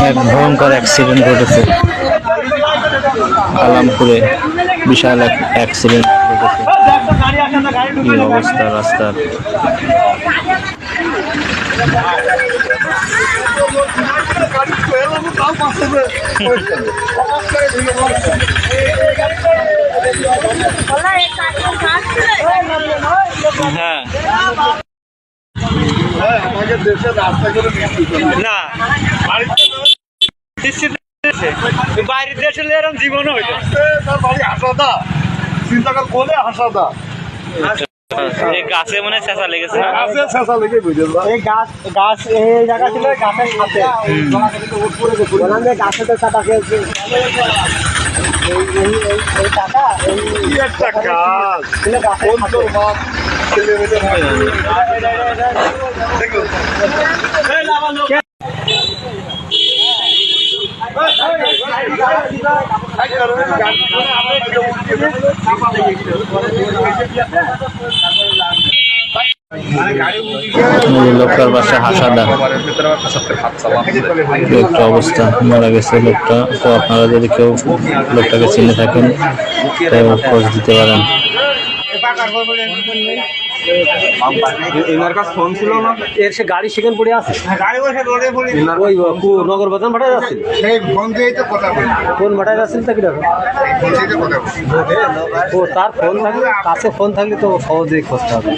এক ভয়ঙ্কর অ্যাক্সিডেন্ট ঘটেছে আলামপুরে। বিশাল এক অ্যাক্সিডেন্ট ঘটেছে। কি অবস্থা রাস্তার। হ্যাঁ আমাদের দেশের রাস্তাগুলো না বাইরের দেশে এরকম জীবনও হইতো। তার বাড়ি হাসাদা, চিন্তা কর বলে হাসাদা এই গাছে মনে হয় চেঁচা লেগেছে না? গাছে শেষা লেগে বুঝে এই গাছ এই জায়গা ছিল গাছের সাথে বললাম যে গাছে তো কাটা খেয়েছে এই টাকা কি একটা কাজ কোন তোর বাপ ছেলে মেয়ে দেখো লোকটার বাসা হাসাদা। লোকটা অবস্থা মারা গেছে লোকটা। তো আপনারা যদি কেউ লোকটাকে চিনে থাকেন তো খোঁজ দিতে পারেন। এনার কাছে ফোন ছিল না, এর সে গাড়ি সেখানে পড়ে আছে। ওই নগর বাজার ভাটায় যাচ্ছিল, কোন ভাটায় যাচ্ছিল তা কি দেখো ও তার ফোন থাকলে কাছে ফোন থাকলে তো সহজেই খোঁজতে হবে।